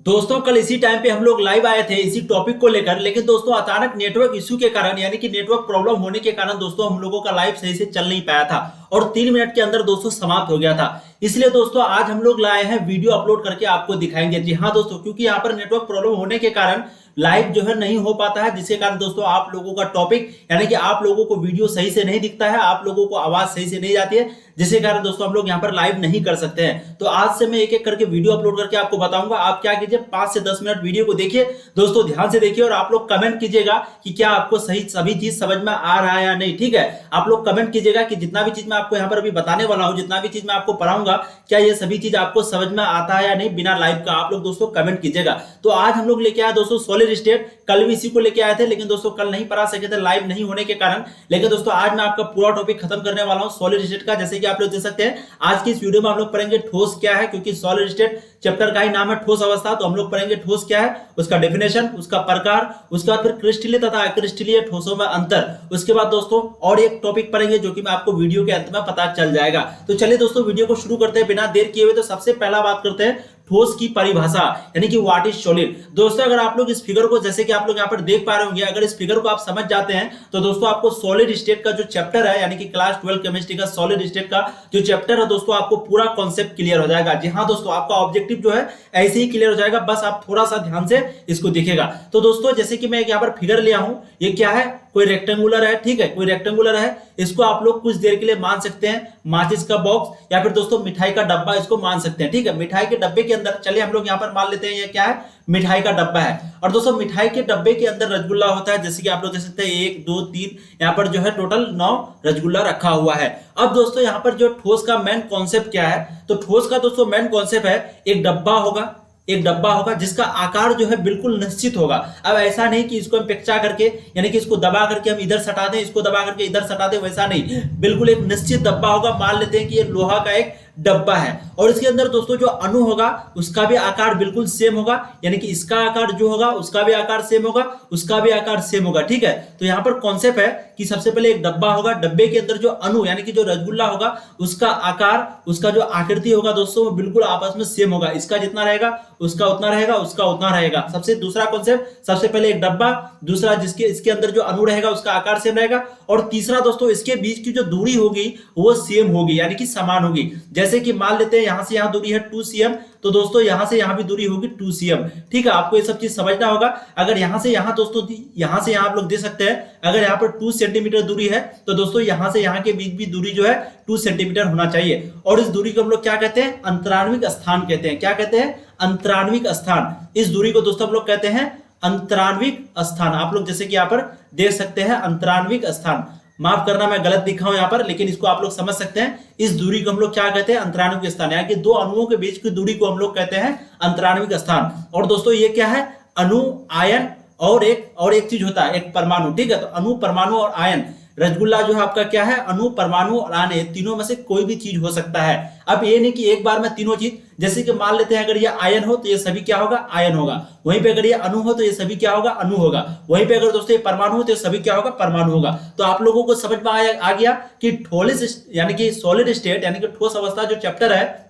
दोस्तों कल इसी टाइम पे हम लोग लाइव आए थे इसी टॉपिक को लेकर, लेकिन दोस्तों अचानक नेटवर्क इश्यू के कारण यानी कि नेटवर्क प्रॉब्लम होने के कारण दोस्तों हम लोगों का लाइव सही से चल नहीं पाया था और 3 मिनट के अंदर दोस्तों समाप्त हो गया था। इसलिए दोस्तों आज हम लोग लाए हैं वीडियो अपलोड करके आपको दिखाएंगे। जी हाँ दोस्तों, क्योंकि यहाँ पर नेटवर्क प्रॉब्लम होने के कारण लाइव जो है नहीं हो पाता है, जिसके कारण दोस्तों आप लोगों का टॉपिक यानी कि आप लोगों को वीडियो सही से नहीं दिखता है, आप लोगों को आवाज सही से नहीं जाती है, जिसके कारण दोस्तों हम लोग यहाँ पर लाइव नहीं कर सकते हैं। तो आज से मैं एक एक करके वीडियो अपलोड करके आपको बताऊंगा। आप क्या कीजिए, 5 से 10 मिनट वीडियो को देखिए दोस्तों, ध्यान से देखिए और आप लोग कमेंट कीजिएगा कि क्या आपको सही सभी चीज समझ में आ रहा है या नहीं। ठीक है, आप लोग कमेंट कीजिएगा कि जितना भी चीज मैं आपको यहाँ पर अभी बताने वाला हूँ, जितना भी चीज मैं आपको पढ़ाऊंगा, क्या ये सभी चीज आपको समझ में आता है या नहीं बिना लाइव का। आप लोग दोस्तों कमेंट कीजिएगा। तो आज हम लोग लेके आए दोस्तों सॉलिड स्टेट। कल भी इसी को लेके आए थे, लेकिन दोस्तों कल नहीं पढ़ा सके थे लाइव नहीं होने के कारण। लेकिन दोस्तों आज मैं आपका पूरा टॉपिक खत्म करने वाला हूं सॉलिड स्टेट का। जैसे कि आप लोग देख सकते हैं आज की इस वीडियो में हम लोग पढ़ेंगे ठोस क्या है, क्योंकि सॉलिड स्टेट चैप्टर का ही नाम है ठोस अवस्था। तो हम लोग पढ़ेंगे ठोस क्या है, उसका डेफिनेशन, उसका प्रकार, उसके बाद फिर क्रिस्टलीय तथा अक्रिस्टलीय ठोसों में अंतर। उसके बाद दोस्तों और एक टॉपिक पढ़ेंगे जो कि मैं आपको वीडियो के अंत में पता चल जाएगा। तो चलिए दोस्तों वीडियो को शुरू करते हैं बिना देर किए हुए। तो सबसे पहला बात करते हैं ठोस की परिभाषा यानी कि व्हाट इज सॉलिड। दोस्तों अगर आप लोग इस फिगर को, जैसे कि आप लोग यहाँ पर देख पा रहे होंगे, अगर इस फिगर को आप समझ जाते हैं तो दोस्तों आपको सॉलिड स्टेट का जो चैप्टर है यानी कि क्लास 12 केमिस्ट्री का सॉलिड स्टेट का जो चैप्टर है दोस्तों आपको पूरा कॉन्सेप्ट क्लियर हो जाएगा। जी हाँ दोस्तों, आपका ऑब्जेक्टिव जो है ऐसे ही क्लियर हो जाएगा, बस आप थोड़ा सा ध्यान से इसको देखिएगा। तो दोस्तों जैसे कि मैं यहाँ पर फिगर लिया हूं, ये क्या है, कोई रेक्टेंगुलर है। ठीक है, कोई रेक्टेंगुलर है, इसको आप लोग कुछ देर के लिए मान सकते हैं माचिस का बॉक्स या फिर दोस्तों मिठाई का डब्बा, इसको मान सकते हैं। ठीक है, मिठाई के डब्बे के अंदर, चलिए हम लोग यहाँ पर मान लेते हैं ये क्या है, मिठाई का डब्बा है। और दोस्तों मिठाई के डब्बे के अंदर रसगुल्ला होता है, जैसे कि आप लोग देख सकते हैं 1 2 3 यहाँ पर जो है टोटल 9 रसगुल्ला रखा हुआ है। अब दोस्तों यहाँ पर जो ठोस का मेन कॉन्सेप्ट क्या है, तो ठोस का दोस्तों मेन कॉन्सेप्ट है एक डब्बा होगा, एक डब्बा होगा जिसका आकार जो है बिल्कुल निश्चित होगा। अब ऐसा नहीं कि इसको हम पेक्चा करके यानी कि इसको दबा करके हम इधर सटा दें, इसको दबा करके इधर सटा दें, वैसा नहीं, बिल्कुल एक निश्चित डब्बा होगा। मान लेते हैं कि ये लोहा का एक डब्बा है और इसके अंदर दोस्तों जो अणु होगा उसका भी आकार बिल्कुल सेम होगा, यानी कि इसका आकार जो होगा उसका भी आकार सेम होगा, उसका भी आकार सेम होगा। ठीक है, तो यहाँ पर कॉन्सेप्ट है कि सबसे पहले एक डब्बा होगा, डब्बे के अंदर जो अणु यानी कि जो रसगुल्ला होगा उसका आकार, उसका जो आकृति होगा दोस्तों वो बिल्कुल आपस में सेम होगा। इसका जितना रहेगा उसका उतना रहेगा, उसका उतना रहेगा। सबसे दूसरा कॉन्सेप्ट, सबसे पहले एक डब्बा, दूसरा जिसके इसके अंदर जो अणु रहेगा उसका आकार सेम रहेगा, और तीसरा दोस्तों इसके बीच की जो दूरी होगी वो सेम होगी यानी कि समान होगी। जैसे कि मान लेते हैं यहां से यहां दूरी है 2 cm, तो दोस्तों यहां से यहां भी दूरी होगी 2 cm। ठीक है, आपको ये सब चीज समझना होगा। अगर यहां से यहां दोस्तों, यहां से यहां आप लोग दे सकते हैं, अगर यहां पर 2 सेंटीमीटर दूरी है तो दोस्तों यहां से यहां के बीच भी दूरी जो है 2 सेंटीमीटर होना चाहिए। और इस दूरी को हम लोग क्या कहते हैं, अंतराण्विक स्थान कहते हैं। क्या कहते हैं, अंतराण्विक स्थान। इस दूरी को दोस्तों हम लोग कहते हैं अंतराण्विक स्थान। आप लोग जैसे कि यहां पर देख सकते हैं अंतराण्विक स्थान, माफ करना मैं गलत लिखा हूं यहां पर, लेकिन इसको आप लोग समझ सकते हैं। इस दूरी को हम लोग क्या कहते हैं, अंतराण्विक स्थान, यानी कि दो अणुओं के बीच की दूरी को हम लोग कहते हैं अंतराण्विक स्थान। और दोस्तों ये क्या है, अणु, आयन और एक चीज होता है, एक परमाणु। ठीक है, तो अणु, परमाणु और आयन। रसगुल्ला जो है आपका क्या है, अणु, परमाणु और आयन, तीनों में से कोई भी चीज हो सकता है। अब ये नहीं कि एक बार में तीनों चीज, जैसे कि मान लेते हैं अगर ये आयन हो तो ये सभी क्या होगा, आयन होगा। वहीं पे अगर ये अणु हो तो ये सभी क्या होगा, अणु होगा। वहीं पे अगर दोस्तों ये परमाणु हो तो ये सभी क्या होगा, परमाणु होगा। तो आप लोगों को समझ में आ गया कि ठोस यानी कि सॉलिड स्टेट यानी कि ठोस अवस्था जो चैप्टर है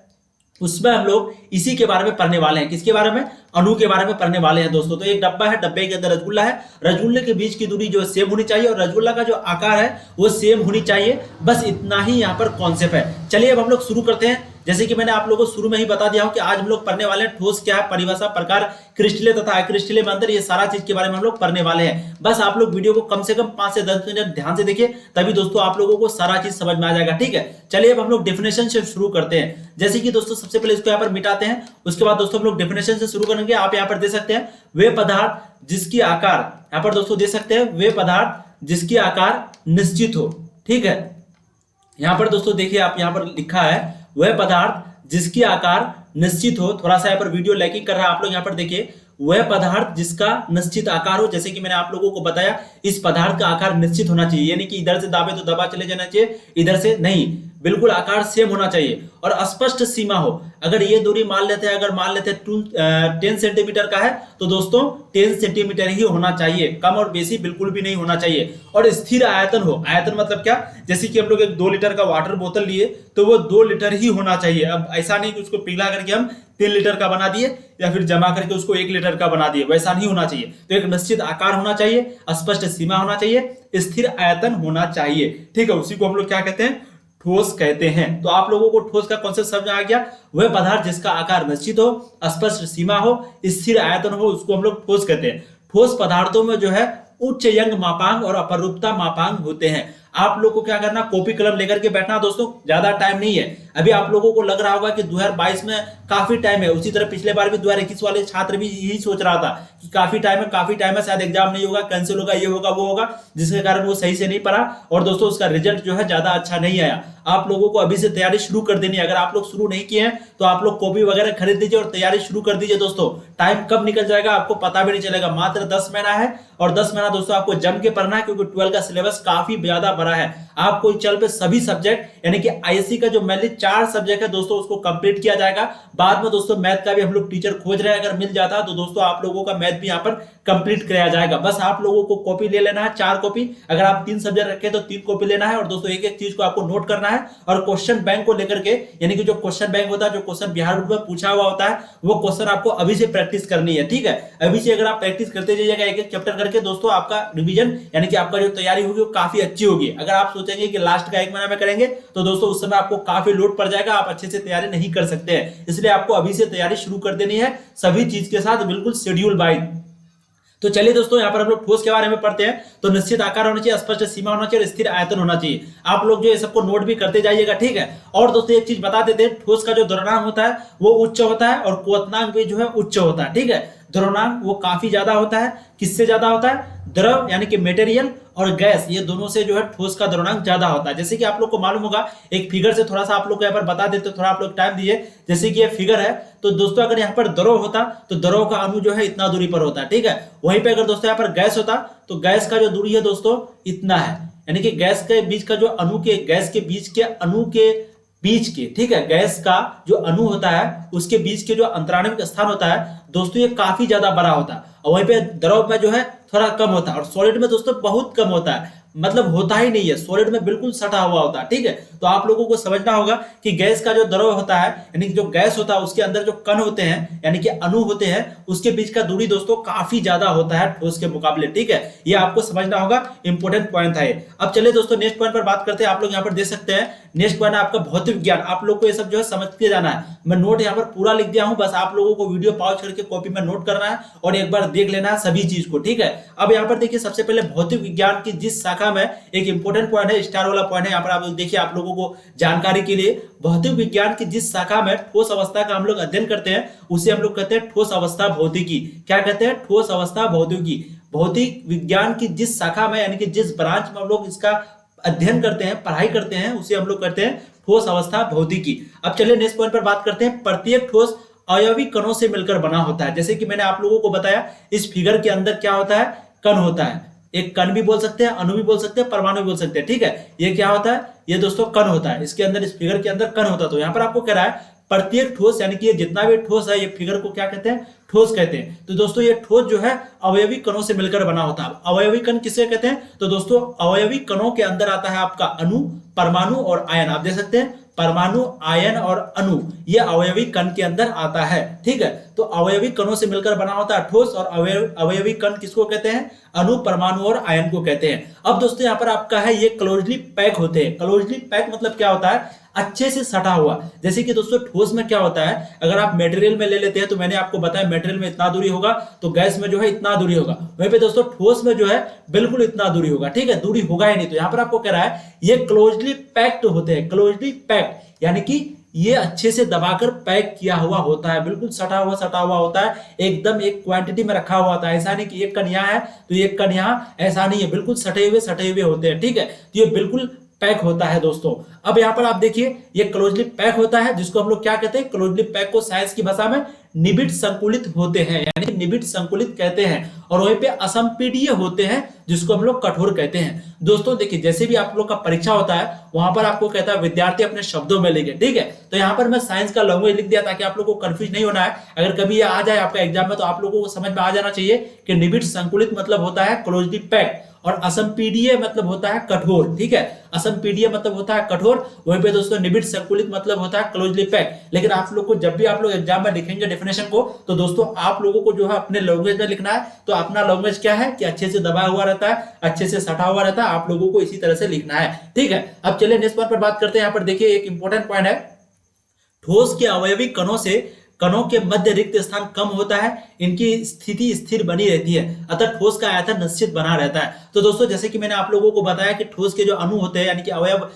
उसमें हम लोग इसी के बारे में पढ़ने वाले हैं। किसके बारे में, अणु के बारे में पढ़ने वाले हैं दोस्तों। तो एक डब्बा है, डब्बे के अंदर रसगुल्ला है, रसगुल्ले के बीच की दूरी जो है सेम होनी चाहिए और रसगुल्ला का जो आकार है वो सेम होनी चाहिए। बस इतना ही यहाँ पर कॉन्सेप्ट है। चलिए अब हम लोग शुरू करते हैं। जैसे कि मैंने आप लोगों को शुरू में ही बता दिया हूं कि आज हम लोग पढ़ने वाले हैं ठोस क्या है, परिभाषा, प्रकार, क्रिस्टलीय तथा अक्रिस्टलीय में अंतर, ये सारा चीज के बारे में हम लोग पढ़ने वाले हैं। बस आप लोग वीडियो को कम से कम 5 से 10 मिनट ध्यान से देखिए, तभी दोस्तों आप लोगों को सारा चीज समझ में आ जाएगा। ठीक है, चलिए अब हम लोग डेफिनेशन से शुरू करते हैं। जैसे कि दोस्तों सबसे पहले इसको यहाँ पर मिटाते हैं, उसके बाद दोस्तों हम लोग डेफिनेशन से शुरू करेंगे। आप यहाँ पर दे सकते हैं वे पदार्थ जिसकी आकार, यहाँ पर दोस्तों दे सकते हैं वे पदार्थ जिसकी आकार निश्चित हो। ठीक है, यहाँ पर दोस्तों देखिए आप यहाँ पर लिखा है वह पदार्थ जिसकी आकार निश्चित हो। थोड़ा सा यहाँ पर वीडियो लैगिंग कर रहा है, आप लोग यहाँ पर देखिए, वह पदार्थ जिसका निश्चित आकार हो। जैसे कि मैंने आप लोगों को बताया इस पदार्थ का आकार निश्चित होना चाहिए, यानी कि इधर से दाबे तो दबा चले जाना चाहिए, इधर से नहीं, बिल्कुल आकार सेम होना चाहिए और स्पष्ट सीमा हो। अगर ये दूरी मान लेते हैं, अगर मान लेते हैं 10 सेंटीमीटर का है तो दोस्तों 10 सेंटीमीटर ही होना चाहिए, कम और बेसी बिल्कुल भी नहीं होना चाहिए। और स्थिर आयतन हो। आयतन मतलब क्या, जैसे कि हम लोग एक 2 लीटर का वाटर बोतल लिए तो वो 2 लीटर ही होना चाहिए। अब ऐसा नहीं कि उसको पिघला करके हम 3 लीटर का बना दिए या फिर जमा करके उसको 1 लीटर का बना दिए, वैसा नहीं होना चाहिए। तो एक निश्चित आकार होना चाहिए, स्पष्ट सीमा होना चाहिए, स्थिर आयतन होना चाहिए, ठीक है। उसी को हम लोग क्या कहते हैं, ठोस कहते हैं। तो आप लोगों को ठोस का कॉन्सेप्ट समझ आ गया। वह पदार्थ जिसका आकार निश्चित हो, स्पष्ट सीमा हो, स्थिर आयतन हो, उसको हम लोग ठोस कहते हैं। ठोस पदार्थों में जो है उच्च यंग मापांक और अपरूपता मापांक होते हैं। आप लोग को क्या करना, कॉपी कलम लेकर के बैठना दोस्तों, ज्यादा टाइम नहीं है। अभी आप लोगों को लग रहा होगा कि 2022 में काफी टाइम है, उसी तरह पिछले बार भी 2021 वाले छात्र भी यही सोच रहा था कि काफी टाइम है, शायद एग्जाम नहीं होगा, कैंसिल होगा, ये होगा वो होगा, जिसके कारण वो सही से नहीं पढ़ा और दोस्तों उसका रिजल्ट जो है ज्यादा अच्छा नहीं आया। आप लोगों को अभी से तैयारी शुरू कर देनी है। अगर आप लोग शुरू नहीं किए हैं तो आप लोग कॉपी वगैरह खरीद लीजिए और तैयारी शुरू कर दीजिए दोस्तों। टाइम कब निकल जाएगा आपको पता भी नहीं चलेगा। मात्र 10 महीना है और 10 महीना दोस्तों आपको जम के पढ़ना है, क्योंकि 12 का सिलेबस काफी ज्यादा बड़ा है। आपको चल पे सभी सब्जेक्ट यानी कि आईएससी का जो मेनली 4 सब्जेक्ट है दोस्तों उसको कंप्लीट किया जाएगा। बाद में दोस्तों मैथ का भी हम लोग टीचर खोज रहे हैं, अगर मिल जाता तो दोस्तों आप लोगों का मैथ भी यहाँ पर कंप्लीट कराया जाएगा। बस आप लोगों को कॉपी ले लेना है, 4 कॉपी। अगर आप 3 सब्जेक्ट रखे तो 3 कॉपी लेना है और दोस्तों एक एक चीज को आपको नोट करना है। और क्वेश्चन बैंक को लेकर के, यानी कि जो क्वेश्चन बैंक होता है, जो क्वेश्चन बिहार बोर्ड में पूछा हुआ होता है, वो क्वेश्चन आपको अभी से प्रैक्टिस करनी है, ठीक है। अभी से अगर आप प्रैक्टिस करते जाइएगा एक एक चैप्टर करके दोस्तों, आपका रिवीजन यानी कि आपका जो तैयारी होगी वो काफी अच्छी होगी। अगर आप सोचेंगे कि लास्ट का 1 महीना में करेंगे तो दोस्तों उस समय आपको काफी लोड पड़ जाएगा, आप अच्छे से तैयारी नहीं कर सकते हैं। इसलिए आपको अभी से तैयारी शुरू कर देनी है, सभी चीज के साथ बिल्कुल शेड्यूल बाय। तो चलिए दोस्तों यहाँ पर हम लोग ठोस के बारे में पढ़ते हैं। तो निश्चित आकार होना चाहिए, स्पष्ट सीमा होना चाहिए और स्थिर आयतन होना चाहिए। आप लोग जो ये सबको नोट भी करते जाइएगा, ठीक है। और दोस्तों एक चीज बता देते हैं, ठोस का जो द्रव्यमान होता है वो उच्च होता है और क्वथनांक भी जो है उच्च होता है, ठीक है। द्रव्यमान वो काफी ज्यादा होता है, किससे ज्यादा होता है, द्रव यानी कि मटेरियल और गैस, ये दोनों से जो है ठोस का द्रव्यमान ज्यादा होता है। जैसे कि आप लोग को मालूम होगा, एक फिगर से थोड़ा सा आप लोग को यहाँ पर बता देते, थोड़ा आप लोग टाइम दीजिए। जैसे कि ये फिगर है, तो दोस्तों अगर यहाँ पर द्रव होता तो द्रव का अणु जो है इतना दूरी पर होता है, ठीक है। वहीं पे अगर दोस्तों यहाँ पर गैस होता तो गैस का जो दूरी है दोस्तों इतना है, यानी कि गैस के बीच का जो अणु के, गैस के बीच के अणु के बीच के, ठीक है, गैस का जो अणु होता है उसके बीच के जो अंतराणविक स्थान होता है दोस्तों ये काफी ज्यादा बड़ा होता है। और वहीं पे द्रव में जो है थोड़ा कम होता है और सॉलिड में दोस्तों बहुत कम होता है, मतलब होता ही नहीं है, सॉलिड में बिल्कुल सटा हुआ होता है, ठीक है। तो आप लोगों को समझना होगा कि गैस का जो द्रव होता है, यानी कि जो गैस होता है उसके अंदर जो कण होते हैं यानी कि अणु होते हैं, उसके बीच का दूरी दोस्तों काफी ज्यादा होता है ठोस के मुकाबले, ठीक है। ये आपको समझना होगा, इंपॉर्टेंट पॉइंट है। अब चलिए दोस्तों नेक्स्ट पॉइंट पर बात करते हैं। आप लोग यहाँ पर देख सकते हैं, नेक्स्ट पॉइंट है आपका भौतिक विज्ञान। आप लोग को ये सब जो है समझते जाना है। मैं नोट यहाँ पर पूरा लिख दिया हूँ, बस आप लोगों को वीडियो पॉज करके कॉपी में नोट करना है और एक बार देख लेना है सभी चीज को, ठीक है। अब यहाँ पर देखिए, सबसे पहले भौतिक विज्ञान की जिस शाखा में एक इंपॉर्टेंट पॉइंट है, स्टार वाला पॉइंट है यहाँ पर, आप देखिए आप लोगों को जानकारी के लिए, भौतिक विज्ञान की जिस शाखा में ठोस अवस्था का हम लोग अध्ययन करते हैं उसे हम लोग कहते हैं ठोस अवस्था भौतिकी। क्या कहते हैं, ठोस अवस्था भौतिकी। भौतिक विज्ञान की जिस शाखा में यानी कि जिस ब्रांच में हम लोग इसका अध्ययन करते हैं, पढ़ाई करते हैं, उसे हम लोग करते हैं ठोस अवस्था भौतिकी। अब चलिए नेक्स्ट पॉइंट पर बात करते हैं। प्रत्येक ठोस अयवी कणों से मिलकर बना होता है। जैसे कि मैंने आप लोगों को बताया, इस फिगर के अंदर क्या होता है, कण होता है। एक कण भी बोल सकते हैं, अणु भी बोल सकते हैं, परमाणु भी बोल सकते हैं, ठीक है। ये क्या होता है, ये दोस्तों कण होता है। इसके अंदर, इस फिगर के अंदर कण होता है। तो यहाँ पर आपको कह रहा है प्रत्येक ठोस, यानी कि ये जितना भी ठोस है, ये फिगर को क्या कहते हैं, ठोस कहते हैं। तो दोस्तों ये ठोस जो है अवयवी कणों से मिलकर बना होता है। अवयवी कण किसे कहते हैं, तो दोस्तों अवयवी कणों के अंदर आता है आपका अणु, परमाणु और आयन। आप देख सकते हैं परमाणु, आयन और अणु, ये अवयवी कण के अंदर आता है, ठीक है। तो अवयवी कणों से मिलकर बना होता है ठोस, और अवयवी कण किसको कहते हैं, अणु, परमाणु और आयन को कहते हैं। अब दोस्तों यहाँ पर आपका है, ये क्लोजली पैक होते हैं। क्लोजली पैक मतलब क्या होता है, अच्छे से सटा हुआ। जैसे कि दोस्तों ठोस में क्या होता है, अगर आप मटेरियल में ले लेते हैं तो मैंने आपको बताया मटेरियल में इतना दूरी होगा, तो गैस में जो है इतना दूरी होगा। वहीं पे दोस्तों ठोस में जो है बिल्कुल इतना दूरी होगा, ठीक है, दूरी होगा ही नहीं। तो यहाँ पर आपको कह रहा है ये क्लोजली पैक्ड होते हैं। क्लोजली पैक्ड यानी कि ये अच्छे से दबाकर पैक किया हुआ होता है, बिल्कुल सटा हुआ होता है, एकदम एक क्वांटिटी में रखा हुआ होता है। ऐसा नहीं कि एक कण यहाँ है तो एक कण यहाँ, ऐसा नहीं है, बिल्कुल सटे हुए होते हैं, ठीक है। तो ये बिल्कुल पैक होता है दोस्तों। अब यहाँ पर आप देखिए, ये क्लोजली पैक होता है, जिसको हम लोग क्या कहते हैं, क्लोजली पैक को साइंस की भाषा में निबिड संकुलित होते हैं, यानी निबिड संकुलित कहते हैं। और वहीं पे असंपीडीय होते हैं, जिसको हम लोग कठोर कहते हैं। दोस्तों देखिए, जैसे भी आप लोग का परीक्षा होता है वहां पर आपको कहता है विद्यार्थी अपने शब्दों में लिखे, ठीक है। तो यहाँ पर मैं साइंस का लैंग्वेज लिख दिया ताकि आप लोगों को कंफ्यूज नहीं होना है। अगर कभी ये आ जाए आपका एग्जाम में तो आप लोगों को समझ में आ जाना चाहिए कि निबिड़ संकुलित मतलब होता है क्लोजली पैक्ड, और असंपीडीय मतलब होता है कठोर, ठीक है। असंपीडीय मतलब होता है कठोर, वहीं पे दोस्तों निबिड़ संकुलित मतलब होता है क्लोजली पैक्ड। लेकिन आप लोग को जब भी आप लोग एग्जाम में लिखेंगे डेफिनेशन को, तो दोस्तों आप लोगों को जो है अपने लैंग्वेज में लिखना है। तो अपना लैंग्वेज क्या है कि अच्छे से दबा हुआ रहता है, अच्छे से सटा हुआ रहता है, आप लोगों को इसी तरह से लिखना है, ठीक है। अब चलिए नेक्स्ट पॉइंट पर बात करते हैं। यहाँ पर देखिए एक इंपॉर्टेंट पॉइंट है, ठोस के अवयवी कणों से कणों के मध्य रिक्त स्थान कम होता है, इनकी स्थिति स्थिर बनी रहती है, अतः ठोस का आयतन निश्चित बना रहता है। तो दोस्तों जैसे कि मैंने आप लोगों को बताया कि ठोस के जो अणु होते हैं यानी कि अवयव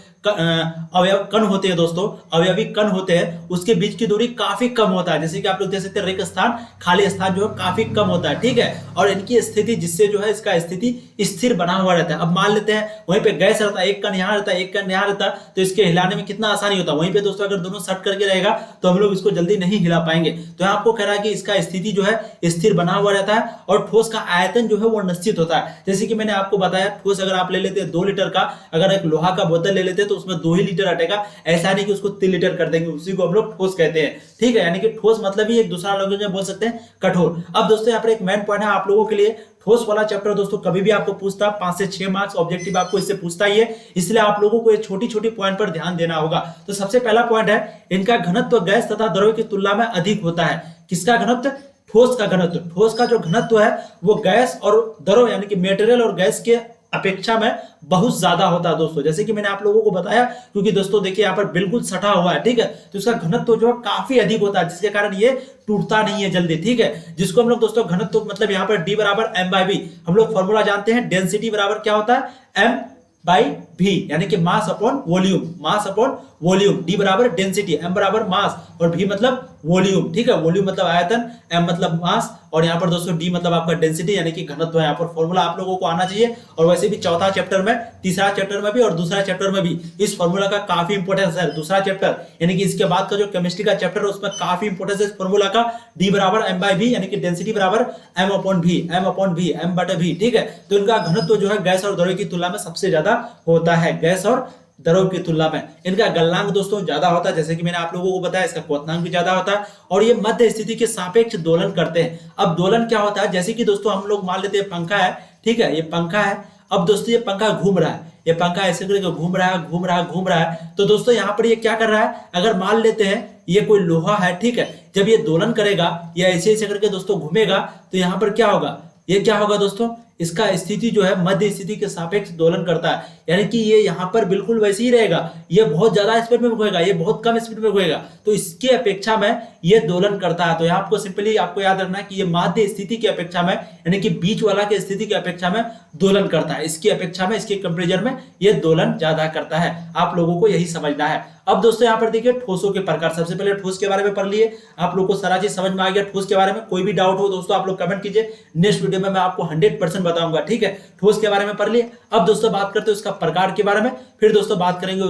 कण होते हैं दोस्तों, अवयवी कण होते हैं, उसके बीच की दूरी काफी कम होता है। जैसे कि आप लोग देख सकते हैं रिक्त स्थान, खाली स्थान जो है काफी कम होता है, ठीक है। और इनकी स्थिति जिससे जो है इसका स्थिति स्थिर बना हुआ रहता है। अब मान लेते हैं वहीं पे गैस रहता है, एक कण यहाँ रहता है, एक कण यहाँ रहता है, तो इसके हिलाने में कितना आसानी होता है। वहीं पे दोस्तों अगर दोनों सट करके रहेगा तो हम लोग इसको जल्दी नहीं हिला पाएंगे। तो यहाँ आपको कह रहा है कि इसका स्थिति जो है स्थिर बना हुआ रहता है, और ठोस का आयतन जो है वो निश्चित होता है। जैसे कि मैंने आपको बताया ठोस अगर आप ले लेते हैं 2 लीटर का, अगर एक लोहा का बोतल ले लेते हैं तो उसमें 2 ही लीटर हटेगा, ऐसा नहीं कि उसको 3 लीटर कर देंगे, उसी को हम लोग ठोस कहते हैं, ठीक है। यानी कि ठोस मतलब ही एक दूसरा लैंग्वेज में बोल सकते हैं कठोर। अब दोस्तों यहाँ पर एक मेन पॉइंट है आप लोगों के लिए, ठोस वाला चैप्टर दोस्तों कभी भी आपको पूछता है 5 से 6 मार्क्स ऑब्जेक्टिव आपको इससे पूछता ही है, इसलिए आप लोगों को ये छोटी छोटी पॉइंट पर ध्यान देना होगा। तो सबसे पहला पॉइंट है, इनका घनत्व गैस तथा द्रव की तुलना में अधिक होता है। किसका घनत्व? ठोस का घनत्व। ठोस का जो घनत्व है वो गैस और द्रव यानी कि मटेरियल और गैस के अपेक्षा में बहुत ज्यादा होता है दोस्तों। जैसे कि मैंने आप लोगों को बताया, क्योंकि दोस्तों देखिए यहाँ पर बिल्कुल सटा हुआ है, ठीक है, तो इसका घनत्व जो है काफी अधिक होता है, जिसके कारण ये टूटता नहीं है जल्दी, ठीक है। जिसको हम लोग दोस्तों घनत्व मतलब यहाँ पर D बराबर m/v, हम लोग फॉर्मूला जानते हैं, डेंसिटी बराबर क्या होता है m/v, यानी कि mass upon volume, mass upon volume. D बराबर डेंसिटी, m बराबर मास और v मतलब वॉल्यूम, ठीक है। वॉल्यूम मतलब आयतन, m मतलब मास, और यहाँ पर दोस्तों D मतलब आपका डेंसिटी यानी कि घनत्व है। यहाँ पर फॉर्मूला आप लोगों को आना चाहिए, और वैसे भी चौथा चैप्टर में, तीसरा चैप्टर में भी और दूसरा चैप्टर में भी इस फॉर्मूला का काफी इंपोर्टेंस है। दूसरा चैप्टर यानी कि इसके बाद का जो केमिस्ट्री का चैप्टर है उसमें काफी इंपोर्टेंस है इस फॉर्मूला का। D बराबर m/v यानी कि डेंसिटी बराबर m/v, m/v, m/v, ठीक है। तो इनका घनत्व जो है गैस और द्रव की तुलना में सबसे ज्यादा होता है, गैस और द्रव की तुलना में। इनका गलनांक दोस्तों ज्यादा होता है, जैसे कि मैंने आप लोगों को बताया, इसका क्वथनांक भी ज्यादा होता है, और ये मध्य स्थिति के सापेक्ष दोलन करते हैं। अब दोलन क्या होता है? जैसे कि दोस्तों हम लोग मान लेते हैं पंखा है, ठीक है, ये पंखा है। अब दोस्तों ये पंखा घूम रहा है, ये पंखा ऐसे करके घूम रहा है, घूम रहा है, घूम रहा है। तो दोस्तों यहाँ पर ये क्या कर रहा है? अगर मान लेते हैं ये कोई लोहा है, ठीक है, जब ये दोलन करेगा या ऐसे ऐसे करके दोस्तों घूमेगा तो यहाँ पर क्या होगा? ये क्या होगा दोस्तों? इसका स्थिति जो है मध्य स्थिति के सापेक्ष दोलन करता है, यानी कि ये यहाँ पर बिल्कुल वैसे ही रहेगा। ये बहुत ज्यादा स्पीड में घूमेगा, ये बहुत कम स्पीड में घूमेगा, तो इसके अपेक्षा में ये दोलन करता है। तो यहाँ आपको सिंपली आपको याद रखना है कि ये माध्य स्थिति की अपेक्षा में यानी कि बीच वाला के स्थिति की अपेक्षा में दोलन करता है, इसकी अपेक्षा में, इसके कंपेरिजन में ये दोलन ज्यादा करता है। आप लोगों को यही समझना है। अब दोस्तों यहाँ पर देखिए ठोसों के प्रकार। सबसे पहले ठोस के बारे में पढ़ लिए, आप लोग को सारा चीज समझ में आ गया। ठोस के बारे में कोई भी डाउट हो दोस्तों आप लोग कमेंट कीजिए, नेक्स्ट वीडियो में मैं आपको 100% बताऊंगा, ठीक है। ठोस के बारे में पढ़ लिए। अब दोस्तों बात करते हैं उसका प्रकार के बारे में, फिर दोस्तों बात करेंगे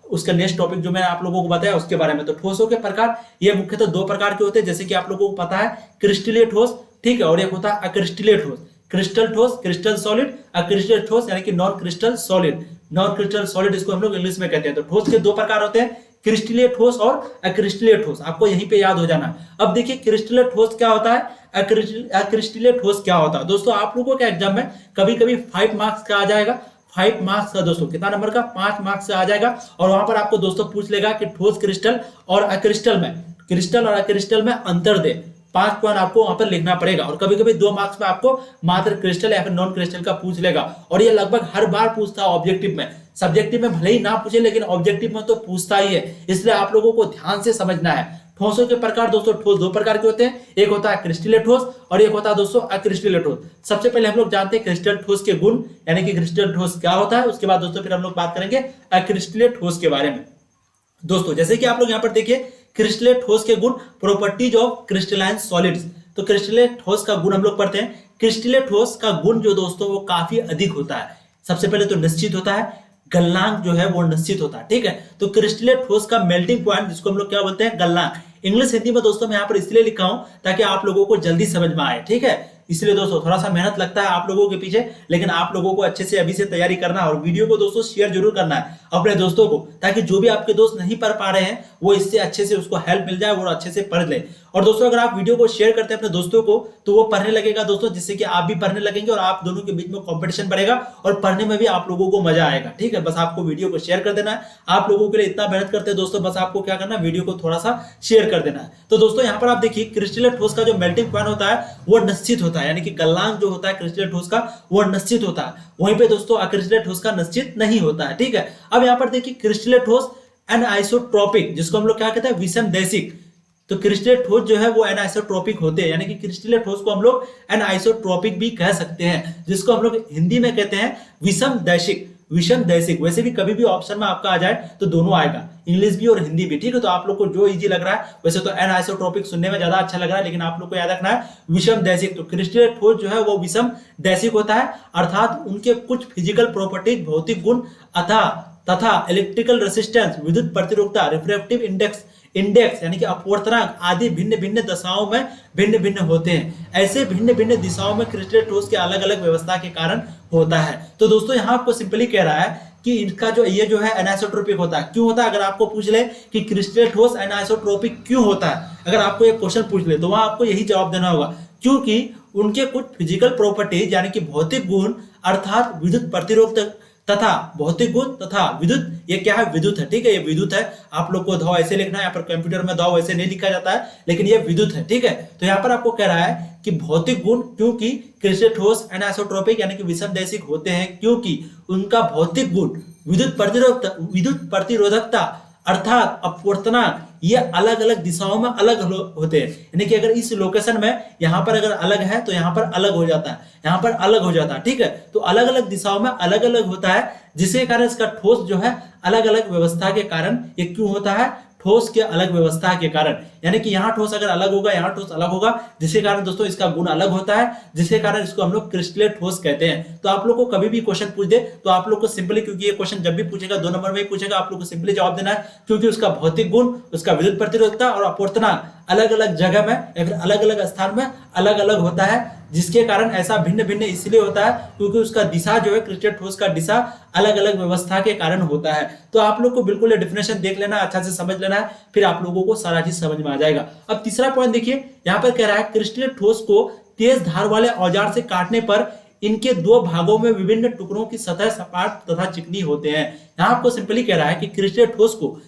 उसका नेक्स्ट टॉपिक जो मैंने आप लोगों को बताया उसके बारे में। तो ठोसों के प्रकार ये मुख्यतः 2 प्रकार के होते हैं, जैसे कि आप लोगों को पता है क्रिस्टलीय ठोस, ठीक है, और एक होता है अक्रिस्टलीय ठोस। क्रिस्टल ठोस, क्रिस्टल सॉलिड, अक्रिस्टलीय ठोस यानी कि non crystal solid. Non crystal solid इसको हम लोग इंग्लिश में कहते हैं। तो ठोस के 2 प्रकार होते हैं, क्रिस्टलीय ठोस और अक्रिस्टलीय ठोस। आपको यहीं पे याद हो जाना। अब देखिए क्रिस्टलीय ठोस क्या होता है, अक्रिस्टलीय ठोस क्या होता है। दोस्तों आप लोगों के एग्जाम में कभी कभी 5 मार्क्स का आ जाएगा, 5 मार्क्स का दोस्तों कितना नंबर का? 5 मार्क्स से आ जाएगा, और वहां पर आपको दोस्तों पूछ लेगा कि ठोस क्रिस्टल और अक्रिस्टल में, क्रिस्टल और अक्रिस्टल में अंतर दे। 5 पॉइंट आपको वहां पर लिखना पड़ेगा, और कभी कभी 2 मार्क्स में आपको मात्र क्रिस्टल या फिर नॉन क्रिस्टल का पूछ लेगा, और ये लगभग हर बार पूछता है ऑब्जेक्टिव में। सब्जेक्टिव में भले ही ना पूछे लेकिन ऑब्जेक्टिव में तो पूछता ही है, इसलिए आप लोगों को ध्यान से समझना है। ठोसों के प्रकार दोस्तों, ठोस 2 प्रकार के होते हैं, एक होता है क्रिस्टलीय ठोस और एक होता है दोस्तों अक्रिस्टलीय ठोस। सबसे पहले हम लोग जानते हैं क्रिस्टल ठोस के गुण, यानी कि क्रिस्टल ठोस क्या होता है। उसके बाद दोस्तों फिर हम लोग बात करेंगे अक्रिस्टलीय ठोस के बारे में। दोस्तों जैसे कि आप लोग यहाँ पर देखिए क्रिस्टलीय ठोस के गुण, प्रॉपर्टीज ऑफ क्रिस्टलाइन सॉलिड्स। तो क्रिस्टलीय ठोस का गुण हम लोग पढ़ते हैं। क्रिस्टलीय ठोस का गुण जो दोस्तों वो काफी अधिक होता है। सबसे पहले तो निश्चित होता है, गलनांक जो है वो निश्चित होता है, ठीक है। तो क्रिस्टलीय ठोस का मेल्टिंग पॉइंट जिसको हम लोग क्या बोलते हैं? गलनांक। इंग्लिश हिंदी में दोस्तों मैं यहाँ पर इसलिए लिखा हूं ताकि आप लोगों को जल्दी समझ में आए, ठीक है। इसलिए दोस्तों थोड़ा सा मेहनत लगता है आप लोगों के पीछे, लेकिन आप लोगों को अच्छे से अभी से तैयारी करना है और वीडियो को दोस्तों शेयर जरूर करना है अपने दोस्तों को, ताकि जो भी आपके दोस्त नहीं पढ़ पा रहे हैं वो इससे अच्छे से उसको हेल्प मिल जाए, वो अच्छे से पढ़ ले। और दोस्तों अगर आप वीडियो को शेयर करते हैं अपने दोस्तों को तो वो पढ़ने लगेगा दोस्तों, जिससे कि आप भी पढ़ने लगेंगे और आप दोनों के बीच में कंपटीशन बढ़ेगा और पढ़ने में भी आप लोगों को मजा आएगा। ठीक है, बस आपको वीडियो को शेयर कर देना है। आप लोगों के लिए इतना मेहनत करते हैं दोस्तों, बस आपको क्या करना है, वीडियो को थोड़ा सा शेयर कर देना है। तो दोस्तों यहाँ पर आप देखिए क्रिस्टलीय ठोस का जो मेल्टिंग पॉइंट होता है वो निश्चित होता है, यानी कि गलनांक जो होता है क्रिस्टलीय ठोस का वो निश्चित होता है, वहीं पे दोस्तों अक्रिस्टलीय ठोस का निश्चित नहीं होता है। ठीक है, अब यहाँ पर देखिए क्रिस्टलीय ठोस एनाइसोट्रोपिक, जिसको हम लोग क्या कहते हैं, विषमदैशिक। तो क्रिस्टलीय ठोस जो है वो एनाइसोट्रोपिक होते हैं, यानी कि क्रिस्टलीय ठोस को हम लोग एनाइसोट्रोपिक भी कह सकते हैं, जिसको हम लोग हिंदी में कहते हैं विषमदैशिक। विषमदैशिक वैसे भी कभी भी ऑप्शन में आपका आ जाए तो दोनों आएगा, इंग्लिश भी और हिंदी भी। ठीक है, तो आप लोग को जो इजी लग रहा है, वैसे तो एनाइसोट्रोपिक सुनने में ज्यादा अच्छा लग रहा है, लेकिन आप लोग को याद रखना है विषमदैशिक। तो क्रिस्टलीय ठोस जो है वो विषमदैशिक होता है, अर्थात उनके कुछ फिजिकल प्रॉपर्टीज, भौतिक गुण तथा इलेक्ट्रिकल रेसिस्टेंस, विद्युत प्रतिरोधकता, रिफ्रैक्टिव इंडेक्स यानी कि अपवर्तनांक आदि भिन्न भिन्न दशाओं में भिन्न भिन्न होते हैं। ऐसे भिन्न भिन्न दिशाओं में क्रिस्टलीय ठोस के अलग अलग व्यवस्था के कारण होता है। तो दोस्तों यहाँ आपको सिंपली कह रहा है कि इनका जो ये जो है एनाइसोट्रोपिक होता है। क्यों होता है? अगर आपको पूछ ले कि क्रिस्टलीय ठोस एनाइसोट्रोपिक क्यों होता है, अगर आपको एक क्वेश्चन पूछ ले तो वहां आपको यही जवाब देना होगा, क्योंकि उनके कुछ फिजिकल प्रॉपर्टीज यानी कि भौतिक गुण अर्थात विद्युत प्रतिरोध तथा भौतिक गुण तथा विद्युत, ये क्या है, विद्युत है। ठीक है, ये विद्युत है। आप लोग को दाव ऐसे लिखना है, यहाँ पर कंप्यूटर में दाव ऐसे नहीं लिखा जाता है, लेकिन ये विद्युत है। ठीक है, तो यहाँ पर आपको कह रहा है कि भौतिक गुण, क्योंकि क्रिस्टलीय ठोस एनाइसोट्रोपिक यानी कि विषमदैशिक होते हैं, क्योंकि उनका भौतिक गुण विद्युत प्रतिरोधकता अर्थात अपवर्तनांक ये अलग अलग दिशाओं में अलग होते हैं। यानी कि अगर इस लोकेशन में यहाँ पर अगर अलग है तो यहाँ पर अलग हो जाता है, यहाँ पर अलग हो जाता है। ठीक है, तो अलग अलग दिशाओं में अलग अलग होता है, जिसके कारण इसका ठोस जो है अलग अलग व्यवस्था के कारण ये क्यों होता है, ठोस के अलग व्यवस्था के कारण। यानी कि यहाँ ठोस अगर अलग होगा, यहाँ ठोस अलग होगा, जिसके कारण दोस्तों इसका गुण अलग होता है, जिसके कारण इसको हम लोग क्रिस्टलीय ठोस कहते हैं। तो आप लोग को कभी भी क्वेश्चन पूछ दे तो आप लोग को सिंपली, क्योंकि ये क्वेश्चन जब भी पूछेगा 2 नंबर में ही पूछेगा, आप लोग को सिंपली जवाब देना है, क्योंकि उसका भौतिक गुण, उसका विद्युत प्रतिरोधकता और अपवर्तनांक अलग अलग जगह में या फिर अलग अलग स्थान में अलग अलग होता है, जिसके कारण ऐसा भिन्न भिन्न इसलिए होता है क्योंकि उसका दिशा जो है क्रिस्टलीय ठोस का दिशा अलग अलग व्यवस्था के कारण होता है। तो आप लोग को बिल्कुल ये डेफिनेशन देख लेना, अच्छा से समझ लेना है, फिर आप लोगों को सारा चीज समझ में आ जाएगा। अब तीसरा पॉइंट देखिए, यहाँ पर कह रहा है क्रिस्टलीय ठोस को तेज धार वाले औजार से काटने पर इनके 2 भागों में विभिन्न टुकड़ों की सतह सपाट तथा चिकनी होते हैं। यहाँ आपको सिंपली कह रहा है कि क्रिस्टलीय ठोस को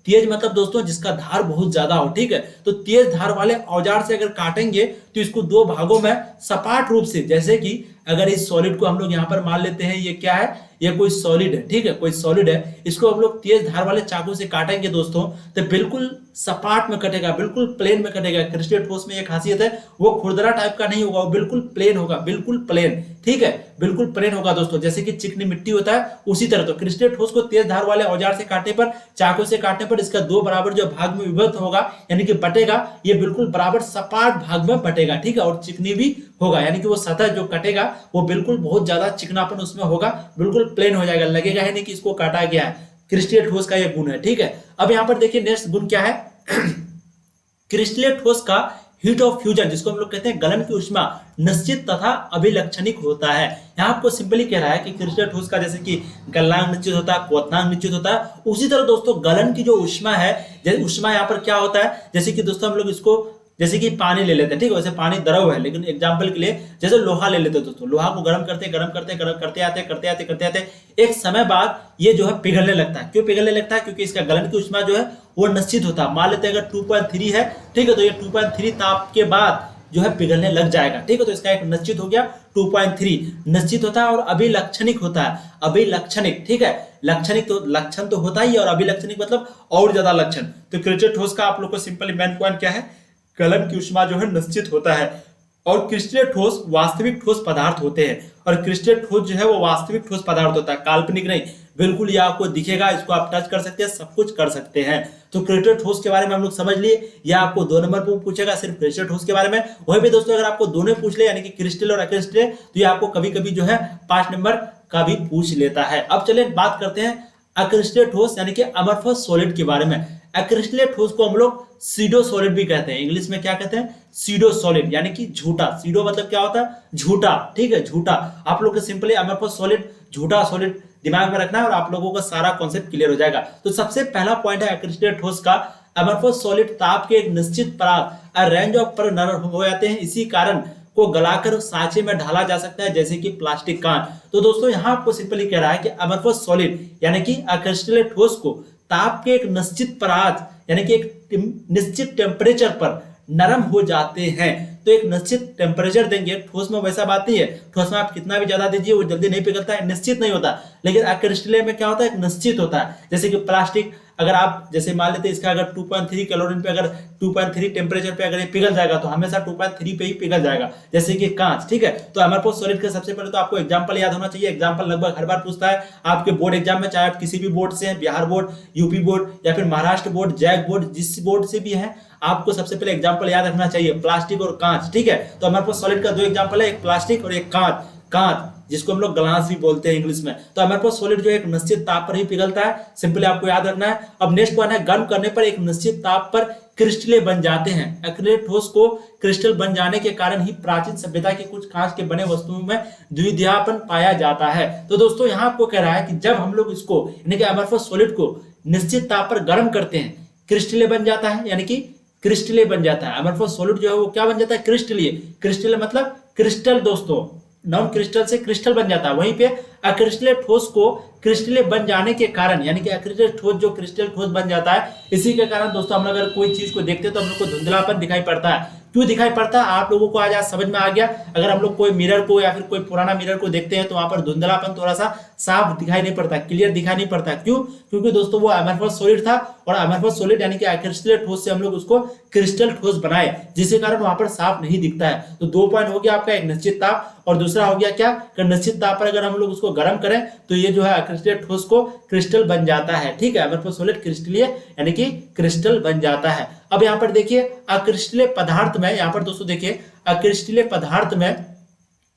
तेज मतलब दोस्तों जिसका धार बहुत ज्यादा हो। ठीक है, तो तेज धार वाले औजार से अगर काटेंगे तो इसको 2 भागों में सपाट रूप से, जैसे कि अगर इस सॉलिड को हम लोग यहाँ पर मान लेते हैं, ये क्या है, ये कोई सॉलिड है। ठीक है, कोई सॉलिड है, इसको हम लोग तेज धार वाले चाकू से काटेंगे दोस्तों तो बिल्कुल सपाट में कटेगा, बिल्कुल प्लेन में कटेगा। क्रिस्टलीय ठोस में एक खासियत है, वो खुरदरा टाइप का नहीं होगा, वो बिल्कुल प्लेन होगा, बिल्कुल प्लेन। ठीक है, बिल्कुल प्लेन होगा दोस्तों, जैसे कि चिकनी मिट्टी होता है उसी तरह। तो क्रिस्टलीय ठोस को तेज धार वाले औजार से काटने पर, चाकू से काटने पर इसका 2 बराबर जो भाग में विभक्त होगा यानी कि बटेगा, ये बिल्कुल बराबर सपाट भाग में बटेगा। ठीक है, और चिकनी भी होगा, यानी कि वो सतह जो कटेगा वो बिल्कुल बहुत ज्यादा चिकनापन उसमें होगा, बिल्कुल प्लेन हो जाएगा, लगेगा है नहीं कि इसको काटा गया है। क्रिस्टलीय ठोस का ये गुण है। ठीक है, अब यहाँ पर देखिए नेक्स्ट गुण क्या है क्रिस्टलीय ठोस का हीट ऑफ फ्यूजन, जिसको हम लोग कहते हैं गलन की ऊष्मा, निश्चित तथा अभिलक्षणिक होता है। यहाँ आपको सिंपली कह रहा है कि क्रिस्टलीय ठोस का जैसे कि गलनांक निश्चित होता है, क्वथनांक निश्चित होता है, उसी तरह दोस्तों गलन की जो ऊष्मा है, जैसे ऊष्मा यहाँ पर क्या होता है, जैसे कि दोस्तों हम लोग इसको जैसे कि पानी ले लेते हैं। ठीक है, वैसे पानी द्रव है, लेकिन एग्जांपल के लिए जैसे लोहा ले लेते हैं दोस्तों, लोहा को गर्म करते आते एक समय बाद ये जो है पिघलने लगता है। क्यों पिघलने लगता है? क्योंकि इसका गलन की ऊष्मा जो है वो निश्चित होता है। मान लेते हैं अगर 2.3 है, ठीक है, तो ये 2.3 ताप के बाद जो है पिघलने लग जाएगा। ठीक है, तो इसका एक निश्चित हो गया 2.3 निश्चित होता है और अभिलक्षणिक होता है। अभिलक्षणिक, ठीक है, लक्षणिक तो लक्षण तो होता ही है, और अभिलक्षणिक मतलब और ज्यादा लक्षण। तो क्रिस्टलीय ठोस का आप लोग को सिंपली मेन पॉइंट क्या है, गलन की ऊष्मा जो है निश्चित होता है। और क्रिस्टलीय ठोस वास्तविक ठोस पदार्थ होते हैं, और क्रिस्टलीय ठोस जो है वो वास्तविक ठोस पदार्थ होता है, काल्पनिक नहीं। बिल्कुल ये आपको दिखेगा, इसको आप टच कर सकते हैं, सब कुछ कर सकते हैं। तो क्रिस्टलीय ठोस के बारे में हम लोग समझ लिए। यह आपको 2 नंबर पर पूछेगा सिर्फ क्रिस्टलीय ठोस के बारे में। वहीं पे दोस्तों अगर आपको दोनों पूछ ले, यानी कि क्रिस्टल और अक्रिस्टल, तो ये आपको कभी कभी जो है 5 नंबर का भी पूछ लेता है। अब चलिए बात करते हैं अक्रिस्टलीय ठोस यानी कि अमरफस सॉलिड के बारे में। अक्रिस्टलीय ठोस को हम लोग सीडो सॉलिड भी कहते हैं। इंग्लिश में क्या कहते हैं? सीडो सॉलिड, यानी कि झूठा। सीडो मतलब क्या होता है? झूठा, ठीक है, झूठा। आप लोग सिंपली अमरफोस सॉलिड, झूठा सॉलिड दिमाग में रखना है और आप लोगों का सारा कॉन्सेप्ट क्लियर हो जाएगा। तो सबसे पहला पॉइंट है अक्रिस्टलीय ठोस का, अमरफोस सॉलिड ताप के एक निश्चित परास रेंज ऑफ पर नरम हो जाते हैं, इसी कारण को गलाकर सांचे में ढाला जा सकता है, जैसे कि प्लास्टिक कांच। तो दोस्तों यहाँ आपको सिंपली कह रहा है कि अमरफोस सॉलिड यानी कि अक्रिस्टलीय ठोस को ताप के एक निश्चित परास यानी कि एक निश्चित टेम्परेचर पर नरम हो जाते हैं। तो एक निश्चित टेम्परेचर देंगे, ठोस में वैसा बात नहीं है, ठोस में आप कितना भी ज्यादा दीजिए वो जल्दी नहीं पिघलता है, निश्चित नहीं होता। लेकिन अक्रिस्टलीय में क्या होता है? एक निश्चित होता है। जैसे कि प्लास्टिक, अगर आप जैसे मान लेते हैं इसका अगर 2.3 कैलोरीन पे, अगर 2.3 टेम्परेचर पे अगर ये पिघल जाएगा तो हमेशा 2.3 पे ही पिघल जाएगा, जैसे कि कांच, ठीक है। तो अमरफोस सॉलिड का सबसे पहले तो आपको एग्जांपल याद होना चाहिए। एग्जांपल लगभग हर बार पूछता है आपके बोर्ड एग्जाम में, चाहे आप किसी भी बोर्ड से हैं, बिहार बोर्ड, यूपी बोर्ड या फिर महाराष्ट्र बोर्ड, जैक बोर्ड, जिस बोर्ड से भी है, आपको सबसे पहले एग्जांपल याद रखना चाहिए, प्लास्टिक और कांच, ठीक है। तो अमरफोस सॉलिड का दो एग्जांपल है, एक प्लास्टिक और एक कांच। कांच जिसको हम लोग ग्लास भी बोलते हैं इंग्लिश में। तो अमरफोस सॉलिड जो एक निश्चित ताप पर ही पिघलता है, सिंपली आपको याद रखना है। अब नेक्स्ट पॉइंट है, गर्म करने पर एक निश्चित ताप पर क्रिस्टलें बन जाते हैं। अक्रिलिक ठोस को क्रिस्टल बन जाने के कारण ही प्राचीन सभ्यता के कुछ कांच के बने वस्तुओं में द्वितीयपन पाया जाता है। तो दोस्तों यहाँ आपको कह रहा है कि जब हम लोग इसको यानी कि अमरफोस सॉलिड को निश्चित ताप पर गर्म करते हैं, क्रिस्टलें बन जाता है, यानी कि क्रिस्टलें बन जाता है। अमरफोस सॉलिड जो है वो क्या बन जाता है? क्रिस्टलीय। क्रिस्टल मतलब क्रिस्टल दोस्तों, नॉन क्रिस्टल से क्रिस्टल बन जाता है। वहीं पे अक्रिस्टलीय ठोस को क्रिस्टलें बन जाने के कारण, यानी कि अक्रिस्टलीय ठोस जो क्रिस्टल ठोस बन जाता है, इसी के कारण दोस्तों हम लोग अगर कोई चीज को देखते हैं तो हम लोग को धुंधलापन दिखाई पड़ता है। क्यों दिखाई पड़ता है? आप लोगों को आज समझ में आ गया। अगर हम लोग कोई मिरर को या फिर कोई पुराना मिरर को देखते हैं तो वहां पर धुंधलापन थोड़ा सा साफ दिखाई नहीं पड़ता, क्लियर दिखाई नहीं पड़ता। क्यों? क्योंकि दोस्तों वो अमरफोस सॉलिड था और अमरफोस सॉलिड यानी कि अक्रिस्टलीय ठोस से हम लोग उसको क्रिस्टल ठोस बनाए, जिसके कारण वहां पर साफ नहीं दिखता है। तो दो पॉइंट हो गया आपका, एक निश्चित ताप और दूसरा हो गया क्या? निश्चित ताप पर अगर हम लोग उसको गर्म करें तो ये जो है अक्रिस्टलीय ठोस को क्रिस्टल बन जाता है, ठीक है। अमरफोस सॉलिड क्रिस्टलीय यानी कि क्रिस्टल बन जाता है। अब यहाँ पर देखिए अक्रिस्टलीय पदार्थ में, यहाँ पर दोस्तों देखिए अक्रिस्टलीय पदार्थ में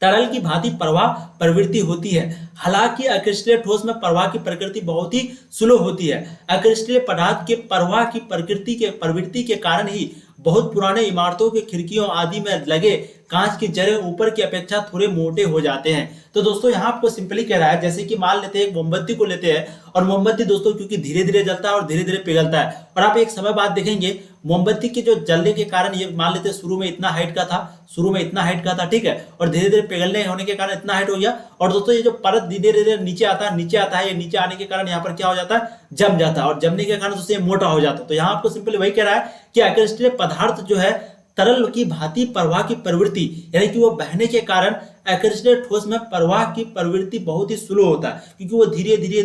तरल की भांति प्रवाह प्रवृत्ति होती है। हालांकि अक्रिस्टलीय ठोस में प्रवाह की प्रकृति बहुत ही स्लो होती है। अक्रिस्टलीय पदार्थ के प्रवाह की प्रवृत्ति के कारण ही बहुत पुराने इमारतों के खिड़कियों आदि में लगे कांच की जड़ें ऊपर की अपेक्षा थोड़े मोटे हो जाते हैं। तो दोस्तों यहाँ आपको सिंपली कह रहा है, जैसे कि मान लेते हैं एक मोमबत्ती को लेते हैं, और मोमबत्ती दोस्तों क्योंकि धीरे धीरे जलता है और धीरे धीरे पिघलता है, और आप एक समय बाद देखेंगे मोमबत्ती के जो जलने के कारण, ये मान लेते हैं शुरू में इतना हाइट का था, ठीक है, और धीरे धीरे पिघलने होने के कारण इतना हाइट हो गया, और दोस्तों ये जो परत धीरे धीरे नीचे आता है, ये नीचे आने के कारण यहाँ पर क्या हो जाता है? जम जाता है, और जमने के कारण दोस्तों ये मोटा हो जाता है। तो यहाँ आपको सिंपली वही कह रहा है कि अक्रिस्टलीय पदार्थ जो है तरल की भांति प्रवाह की प्रवृत्ति, यानी कि वो बहने के कारण अक्रिस्टलीय ठोस में प्रवाह की प्रवृत्ति बहुत ही स्लो होता है, क्योंकि वो धीरे धीरे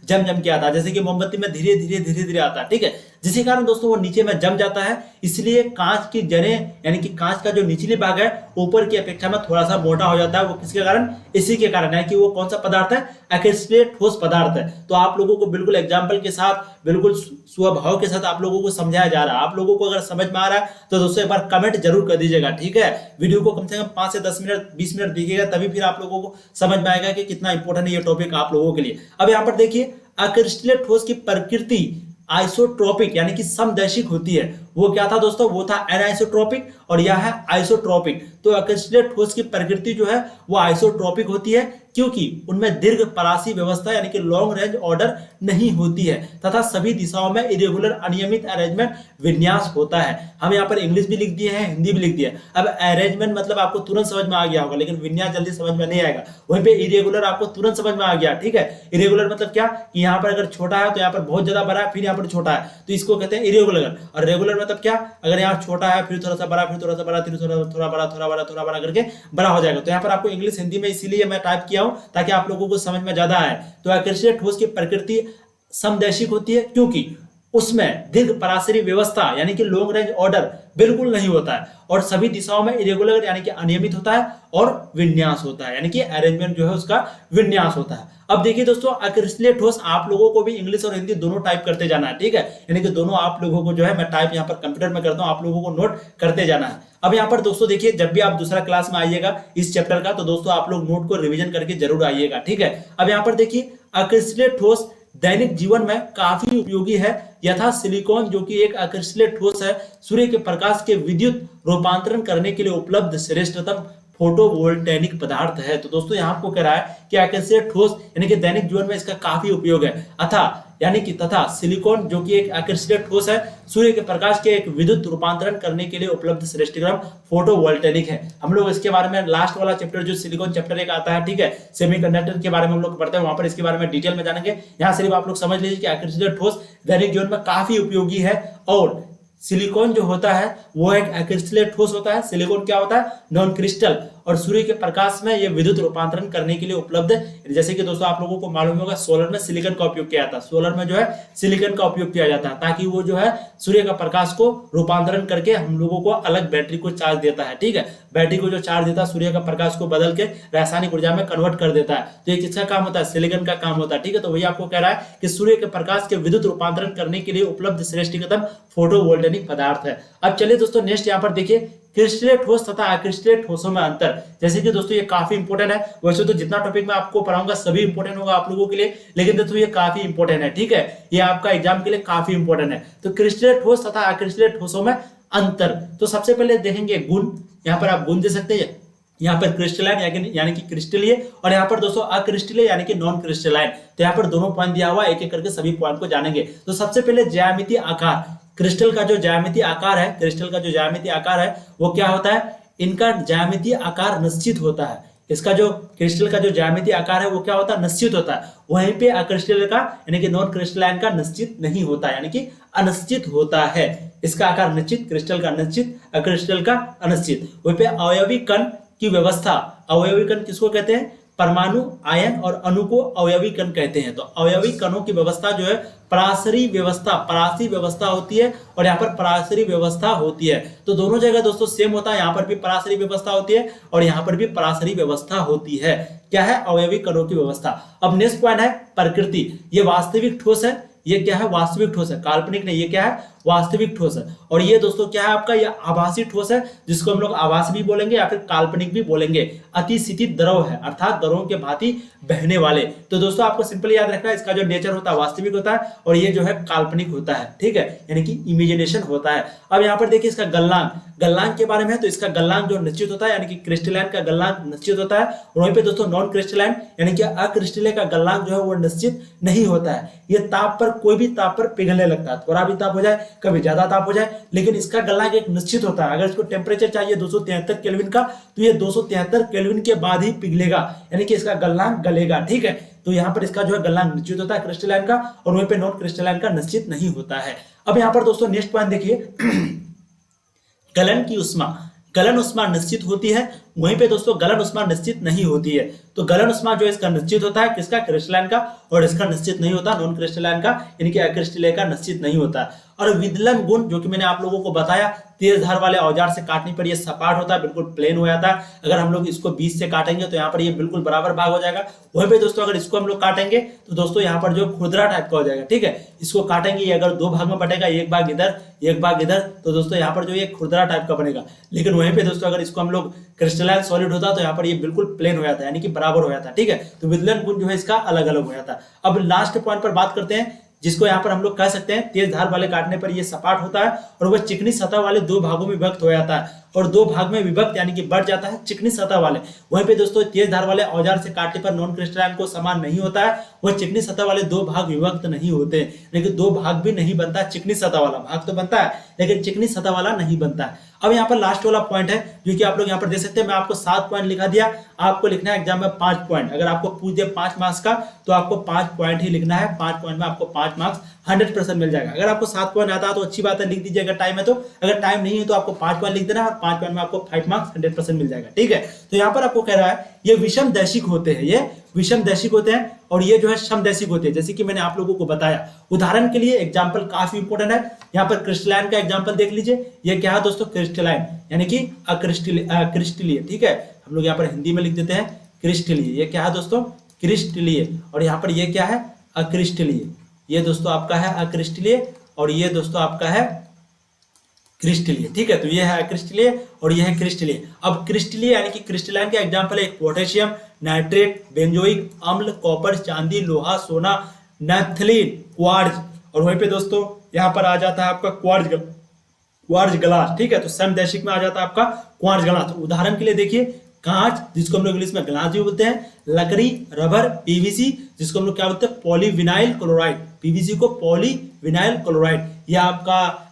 जम के आता है, जैसे कि मोमबत्ती में धीरे धीरे आता है, ठीक है, जिसके कारण दोस्तों वो नीचे में जम जाता है। इसलिए कांच की जड़ें यानी कि कांच का जो निचली भाग है ऊपर की अपेक्षा में थोड़ा सा मोटा हो जाता है। वो किसके कारण? इसी के कारण है कि वो कौन सा पदार्थ है? अक्रिस्टलीय ठोस पदार्थ है। तो आप लोगों को बिल्कुल एग्जाम्पल के साथ, बिल्कुल स्वभाव के साथ आप लोगों को समझाया जा रहा है। आप लोगों को अगर समझ में आ रहा है तो दोस्तों एक बार कमेंट जरूर कर दीजिएगा, ठीक है। वीडियो को कम से कम 5 से 10 मिनट 20 मिनट देखिएगा, तभी फिर आप लोगों को समझ में आएगा कि कितना इंपॉर्टेंट है ये टॉपिक आप लोगों के लिए। अब यहाँ पर देखिए अक्रिस्टलीय ठोस की प्रकृति आइसोट्रोपिक यानी कि समदैशिक होती है। वो क्या था दोस्तों? वो था एनाइसोट्रोपिक और यह है आइसोट्रोपिक। तो अक्रिस्टलीय ठोस की प्रकृति जो है वो आइसोट्रोपिक होती है, क्योंकि उनमें दीर्घ परासी व्यवस्था यानी कि लॉन्ग रेंज ऑर्डर नहीं होती है, तथा सभी दिशाओं में इरेगुलर अनियमित अरेंजमेंट विन्यास होता है। हम यहाँ पर इंग्लिश भी लिख दिए हैं, हिंदी भी लिख दिया है। अब अरेंजमेंट मतलब आपको तुरंत समझ में आ गया होगा, लेकिन विन्यास जल्दी समझ में नहीं आएगा। वहीं पे इरेगुलर आपको तुरंत समझ में आ गया, ठीक है। इरेगुलर मतलब क्या कि यहाँ पर अगर छोटा है तो यहाँ पर बहुत ज्यादा बड़ा है, फिर यहाँ पर छोटा है, तो इसको कहते हैं इरेगुलर। और रेगुलर मतलब क्या? अगर यहाँ छोटा है फिर थोड़ा सा बड़ा, फिर थोड़ा सा बड़ा, फिर थोड़ा बड़ा करके बड़ा हो जाएगा। तो यहाँ पर आपको इंग्लिश हिंदी में इसीलिए मैं टाइप किया हूं ताकि आप लोगों को समझ में ज्यादा आए। तो अक्रिस्टलीय ठोस की प्रकृति समदैशिक होती है, क्योंकि उसमें दीर्घ पराशरी व्यवस्था यानी कि लॉन्ग रेंज ऑर्डर बिल्कुल नहीं होता है, और सभी दिशाओं में इरेगुलर यानी कि अनियमित होता है, और विन्यास होता है यानी कि अरेंजमेंट जो है उसका विन्यास होता है। अब देखिए दोस्तों अक्रिस्टलीय ठोस आप लोगों को भी इंग्लिश और हिंदी दोनों टाइप करते जाना है, ठीक है, यानी कि दोनों आप लोगों को जो है मैं टाइप यहाँ पर कंप्यूटर में करता हूँ, आप लोगों को नोट करते जाना है। अब यहाँ पर दोस्तों देखिए जब भी आप दूसरा क्लास में आइएगा इस चैप्टर का, तो दोस्तों आप लोग नोट को रिविजन करके जरूर आइएगा, ठीक है। अब यहाँ पर देखिए अक्रिस्टलीय ठोस दैनिक जीवन में काफी उपयोगी है। यथा सिलिकॉन जो कि एक अक्रिस्टलीय ठोस है, सूर्य के प्रकाश के विद्युत रूपांतरण करने के लिए उपलब्ध श्रेष्ठतम फोटोवोल्टेनिक पदार्थ है। तो दोस्तों यहाँ आपको कह रहा है कि अक्रिस्टलीय ठोस यानी कि दैनिक जीवन में इसका काफी उपयोग है। यानी कि तथा सिलिकॉन जो कि एक अक्रिस्टलीय ठोस है, सूर्य के प्रकाश के एक विद्युत रूपांतरण करने के लिए उपलब्ध श्रेष्ठतम फोटोवोल्टेनिक है। हम लोग इसके बारे में लास्ट वाला चैप्टर जो सिलिकॉन चैप्टर एक आता है, ठीक है, सेमीकंडक्टर के बारे में हम लोग पढ़ते हैं, वहां पर इसके बारे में डिटेल में जानेंगे। यहाँ सिर्फ आप लोग समझ लीजिए कि अक्रिस्टलीय ठोस दैनिक जीवन में काफी उपयोगी है और सिलिकॉन जो होता है वो एक अक्रिस्टलीय ठोस होता है। सिलिकॉन क्या होता है? नॉन क्रिस्टल, और सूर्य के प्रकाश में ये विद्युत रूपांतरण करने के लिए उपलब्ध है। जैसे कि दोस्तों आप लोगों को मालूम होगा सोलर में सिलिकॉन का उपयोग किया जाता है, सोलर में जो है सिलिकॉन का उपयोग किया जाता है ताकि वो जो है सूर्य का प्रकाश को रूपांतरण करके हम लोगों को अलग बैटरी को चार्ज देता है, ठीक है, बैटरी को जो चार्ज देता है सूर्य का प्रकाश को बदल के रासायनिक ऊर्जा में कन्वर्ट कर देता है। तो ये किसका काम होता है? सिलिकॉन का काम होता है, ठीक है। तो वही आपको कह रहा है कि सूर्य के प्रकाश के विद्युत रूपांतरण करने के लिए उपलब्ध श्रेष्ठतम फोटोवोल्टेनिक पदार्थ है। अब चलिए दोस्तों नेक्स्ट यहाँ पर देखिए क्रिस्टलीय ठोस तथा अक्रिस्टलीय ठोसों में अंतर। जैसे कि दोस्तों ये काफी इंपॉर्टेंट है, वैसे तो जितना टॉपिक मैं आपको पढ़ाऊंगा सभी इंपॉर्टेंट होगा आप लोगों के लिए, लेकिन दोस्तों ये काफी इंपॉर्टेंट है, ठीक है, ये आपका एग्जाम के लिए काफी इंपॉर्टेंट है। तो क्रिस्टलीय ठोस तथा अक्रिस्टलीय ठोसों में अंतर, तो सबसे पहले देखेंगे गुण। यहाँ पर आप गुण दे सकते हैं, यहाँ पर क्रिस्टलाइन यानी कि क्रिस्टलीय, और यहाँ पर दोस्तों अक्रिस्टलीय यानी कि नॉन क्रिस्टलाइन। तो यहाँ पर दोनों पॉइंट दिया हुआ है, एक एक करके सभी पॉइंट को जानेंगे। तो सबसे पहले ज्यामितीय आकार, क्रिस्टल का जो ज्यामितीय आकार है, क्रिस्टल का जो ज्यामितीय आकार है वो क्या होता है? इनका ज्यामितीय आकार निश्चित होता है। इसका जो क्रिस्टल का जो ज्यामितीय आकार है वो क्या होता है? निश्चित होता है। वहीं पे अक्रिस्टल का यानी कि नॉन क्रिस्टलाइन का निश्चित नहीं होता है, यानी कि अनिश्चित होता है। इसका आकार निश्चित, क्रिस्टल का निश्चित, अक्रिस्टल का अनिश्चित। वहीं पे अवयवी कण की व्यवस्था, अवयवी कण किसको कहते हैं? परमाणु, आयन और अणु को अवयवी कण कहते हैं। तो अवयवी कणों की व्यवस्था जो है पराशरी व्यवस्था होती है, और यहाँ पर पराशरी व्यवस्था होती है। तो दोनों जगह दोस्तों सेम होता है, यहाँ पर भी पराशरी व्यवस्था होती है और यहाँ पर भी पराशरी व्यवस्था होती है। क्या है? अवयवी कणों की व्यवस्था। अब नेक्स्ट पॉइंट है प्रकृति। ये वास्तविक ठोस है, ये क्या है? वास्तविक ठोस है, काल्पनिक नहीं। ये क्या है? वास्तविक ठोस है। और ये दोस्तों क्या है आपका? ये आभासी ठोस है, जिसको हम लोग आभासी भी बोलेंगे या फिर काल्पनिक भी बोलेंगे। अतिशिथित द्रव है, अर्थात द्रवों के भांति बहने वाले। तो दोस्तों आपको सिंपल याद रखना है, इसका जो नेचर होता है वास्तविक होता है और ये जो है काल्पनिक होता है, ठीक है, यानी कि इमेजिनेशन होता है। अब यहाँ पर देखिए इसका गलनांक के बारे में है। तो इसका गलनांक जो निश्चित होता है, यानी कि क्रिस्टलाइन का गलनांक निश्चित होता है, और वहीं पे दोस्तों नॉन क्रिस्टलाइन यानी कि अक्रिस्टलीय का गलनांक जो है वो निश्चित नहीं होता है। ये ताप पर, कोई भी ताप पर पिघलने लगता है, थोड़ा भी ताप हो जाए, कभी ज्यादा ताप हो जाए, लेकिन इसका गलनांक एक निश्चित होता है। अगर इसको टेम्परेचर चाहिए 273 केल्विन का, तो ये 273 केल्विन के बाद ही पिघलेगा, यानी कि इसका गलनांक गलेगा, ठीक है। तो यहाँ पर इसका जो है गलनांक निश्चित होता है क्रिस्टलाइन का, और वहीं पे नॉन क्रिस्टलाइन का निश्चित नहीं होता है। अब यहाँ पर दोस्तों नेक्स्ट पॉइंट देखिए गलन की उष्मा, गलन उष्मा निश्चित होती है, वहीं पे दोस्तों गलन उष्मा निश्चित नहीं होती है। तो गलन उष्मा जो इसका निश्चित होता है किसका? क्रिस्टलाइन का, और इसका निश्चित नहीं होता नॉन क्रिस्टलाइन का, यानी कि अक्रिस्टलीय का निश्चित नहीं होता। और विदलन गुण जो कि मैंने आप लोगों को बताया, तेज धार वाले औजार से काटने पर ये सपाट होता है, बिल्कुल प्लेन हो जाता है। अगर हम लोग इसको 20 से काटेंगे तो यहाँ पर ये बिल्कुल बराबर भाग हो जाएगा। वहीं पे दोस्तों अगर इसको हम लोग काटेंगे तो दोस्तों यहाँ पर जो खुरदरा टाइप का हो जाएगा, ठीक है। इसको काटेंगे, ये अगर 2 भाग में बटेगा, एक भाग इधर एक भाग इधर, तो दोस्तों यहाँ पर जो ये खुरदरा टाइप का बनेगा। लेकिन वहीं पे दोस्तों अगर इसको हम लोग क्रिस्टलाइन सॉलिड होता तो यहाँ पर ये बिल्कुल प्लेन हो जाता है, यानी कि बराबर हो जाता है, ठीक है। तो विदलन गुण जो है इसका अलग अलग हो जाता है। अब लास्ट पॉइंट पर बात करते हैं, जिसको यहाँ पर हम लोग कह सकते हैं तेज धार वाले काटने पर ये सपाट होता है और वह चिकनी सतह वाले 2 भागों में विभक्त हो जाता है, और 2 भाग में विभक्त यानी कि बढ़ जाता है चिकनी सतह वाले। वहीं पे दोस्तों तेज धार वाले औजार से काटने पर नॉन क्रिस्टलाइन को समान नहीं होता है, वह चिकनी सतह वाले 2 भाग विभक्त नहीं होते, लेकिन 2 भाग भी नहीं बनता। चिकनी सतह वाला भाग तो बनता है लेकिन चिकनी सतह वाला नहीं बनता है। अब यहाँ पर लास्ट वाला पॉइंट है जो कि आप लोग यहाँ पर देख सकते हैं, मैं आपको 7 पॉइंट लिखा दिया, आपको लिखना है एग्जाम में 5 पॉइंट। अगर आपको पूछ दिया 5 मार्क्स का तो आपको 5 पॉइंट ही लिखना है, 5 पॉइंट में आपको 5 मार्क्स 100% मिल जाएगा। अगर आपको 7 पॉइंट आता है तो अच्छी बात है, लिख दीजिए अगर टाइम है तो, अगर टाइम नहीं है तो आपको 5 पॉइंट लिख देना और 5 पॉइंट में आपको 5 मार्क्स 100% मिल जाएगा, ठीक है। तो यहाँ पर आपको कह रहा है ये विषम दैशिक होते हैं, ये विषम दैशिक होते हैं और ये जो है समदैशिक होते हैं, जैसे कि मैंने आप लोगों को बताया। उदाहरण के लिए एग्जांपल काफी इंपॉर्टेंट है, यहाँ पर क्रिस्टलाइन का एग्जांपल देख लीजिए। ये क्या है दोस्तों? क्रिस्टलाइन यानी कि अक्रिस्टलीय, ठीक है। हम लोग यहाँ पर हिंदी में लिख देते हैं क्रिस्टलीय। ये क्या है दोस्तों? क्रिस्टलीय। और यहाँ पर ये क्या है? अक्रिस्टलीय। ये दोस्तों आपका है अक्रिस्टलीय और ये दोस्तों आपका है क्रिस्टलीय, ठीक है। तो ये है क्रिस्टलीय और ये है क्रिस्टलीय। अब क्रिस्टलीय यानी कि क्रिस्टलाइन का एग्जांपल है पोटेशियम, नाइट्रेट, बेंजोइक अम्ल, कॉपर, चांदी, लोहा, सोना, नैप्थलीन, क्वार्ट्ज, और वहीं पे दोस्तों यहाँ पर आ जाता है आपका क्वार्ट्ज ग्लास, ठीक है। तो समदैशिक में आ जाता है आपका क्वार्ट्ज ग्लास। तो उदाहरण के लिए देखिए, कांच जिसको हम लोग इंग्लिश में ग्लास भी बोलते हैं, लकड़ी रबर पीवीसी जिसको हम लोग क्या बोलते हैं पॉलीविनाइल क्लोराइड, पीवीसी को पॉलीविनाइल क्लोराइड, यह आपका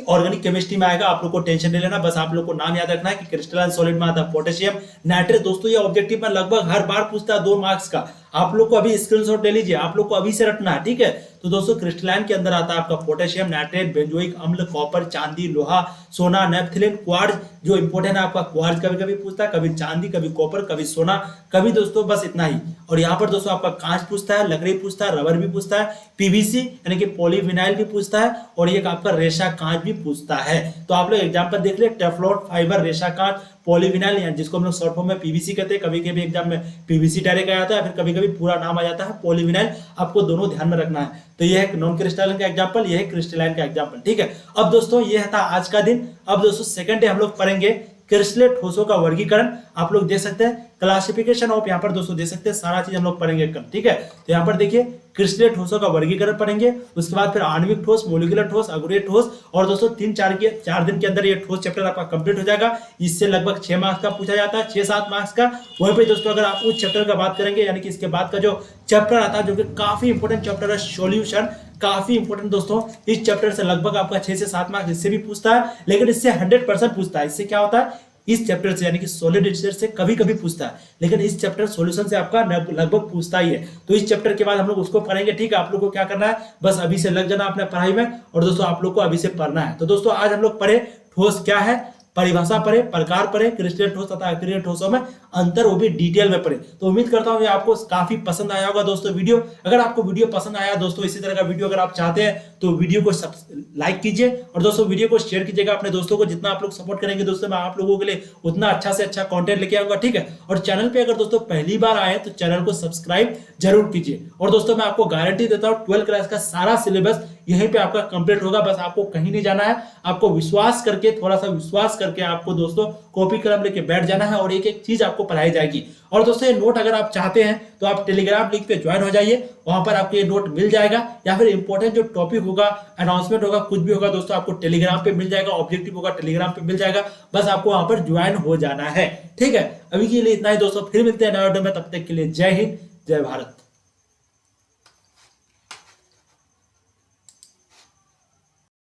ऑर्गेनिक केमिस्ट्री में आएगा, आप लोग को टेंशन नहीं लेना, बस आप लोग को नाम याद रखना है कि क्रिस्टलाइन सॉलिड में आता है पोटेशियम नाइट्रेट। दोस्तों ये ऑब्जेक्टिव में लगभग हर बार पूछता है 2 मार्क्स का, आप लोग को अभी स्क्रीनशॉट ले लीजिए, आप लोग को अभी से रटना है, ठीक है। तो दोस्तों क्रिस्टलाइन के अंदर आता है आपका पोटेशियम नाइट्रेट, बेंजोइक अम्ल, कॉपर, चांदी, लोहा, सोना, नेप्थलीन, क्वार्ट्ज। जो इंपोर्टेंट है आपका क्वार्ट्ज कभी कभी पूछता है, कभी चांदी, कभी कॉपर, कभी सोना, कभी दोस्तों बस इतना ही। और यहाँ पर दोस्तों आपका कांच पूछता है, लकड़ी पूछता है, रबर भी पूछता है, पीवीसी यानी कि पॉलीविनाइल भी पूछता है, और ये आपका रेशा कांच भी पूछता है। तो आप लोग एग्जाम्पल देख ले, टेफ्लॉन फाइबर, रेशा कांच, पॉलीविनाइल जिसको हम लोग शॉर्ट फॉर्म में पीवीसी कहते हैं, कभी कभी एग्जाम में पीवीसी डायरेक्ट आ जाता है, फिर कभी कभी पूरा नाम आ जाता है पॉलीविनाइल, आपको दोनों ध्यान में रखना है। तो ये है नॉन क्रिस्टलाइन का एग्जांपल, ये है क्रिस्टलाइन का एग्जांपल, ठीक है। अब दोस्तों ये था आज का दिन। अब दोस्तों सेकंड डे हम लोग पढ़ेंगे क्रिस्टलेट ठोसों का वर्गीकरण। आप लोग देख सकते हैं क्लासिफिकेशन ऑफ, यहाँ पर दोस्तों देख सकते हैं सारा चीज हम लोग पढ़ेंगे कल, ठीक है। तो यहाँ पर देखिए क्रिस्टलेट ठोसों का वर्गीकरण पढ़ेंगे, उसके बाद फिर आणविक ठोस, मोलिकुलर ठोस, अगुरे ठोस, और दोस्तों 4 दिन के अंदर ये ठोस चैप्टर आपका कंप्लीट हो जाएगा। इससे लगभग 6 मार्क्स का पूछा जाता है, 6-7 मार्क्स का। वहीं पे दोस्तों अगर आप उस चैप्टर का बात करेंगे, यानी कि इसके बाद का जो चैप्टर आता है जो कि काफी इंपोर्टेंट चैप्टर है, सॉल्यूशन, काफी इंपोर्टेंट दोस्तों। इस चैप्टर से लगभग आपका 6 से 7 मार्क्स इससे भी पूछता है, लेकिन इससे 100% पूछता है। इससे क्या होता है, इस चैप्टर से यानी कि सॉलिड स्टेट से कभी कभी पूछता है, लेकिन इस चैप्टर सॉल्यूशन से आपका लगभग पूछता ही है। तो इस चैप्टर के बाद हम लोग उसको पढ़ेंगे, ठीक है। आप लोग को क्या करना है, बस अभी से लग जाना अपने पढ़ाई में, और दोस्तों आप लोग को अभी से पढ़ना है। तो दोस्तों आज हम लोग पढ़े ठोस क्या है, परिभाषा पढ़े, प्रकार पढ़े, क्रिस्टल ठोस तथा अक्रिय ठोसों में अंतर, वो भी डिटेल में पढ़े। तो उम्मीद करता हूं ये आपको काफी पसंद आया होगा दोस्तों वीडियो। अगर आपको वीडियो पसंद आया दोस्तों, इसी तरह का वीडियो अगर आप चाहते हैं तो वीडियो को लाइक कीजिए, और दोस्तों वीडियो को शेयर कीजिएगा अपने दोस्तों को। जितना आप लोग सपोर्ट करेंगे दोस्तों, मैं आप लोगों के लिए उतना अच्छा से अच्छा कंटेंट लेके आऊंगा, ठीक है। और चैनल पे अगर दोस्तों पहली बार आए तो चैनल को सब्सक्राइब जरूर कीजिए। और दोस्तों मैं आपको गारंटी देता हूं 12th क्लास का सारा सिलेबस यहीं पे आपका कंप्लीट होगा, बस आपको कहीं नहीं जाना है। आपको विश्वास करके, थोड़ा सा विश्वास करके आपको दोस्तों कॉपी कलम लेके बैठ जाना है, और एक एक चीज आपको पढ़ाई जाएगी। और दोस्तों ये नोट अगर आप चाहते हैं तो आप टेलीग्राम लिंक पे ज्वाइन हो जाइए, वहां पर आपको ये नोट मिल जाएगा, या फिर इंपॉर्टेंट जो टॉपिक होगा, अनाउंसमेंट होगा, कुछ भी होगा दोस्तों आपको टेलीग्राम पे मिल जाएगा, ऑब्जेक्टिव होगा टेलीग्राम पे मिल जाएगा, बस आपको वहां पर ज्वाइन हो जाना है, ठीक है। अभी के लिए इतना ही दोस्तों, फिर मिलते हैं नए वीडियो में, तब तक के लिए जय हिंद, जय भारत।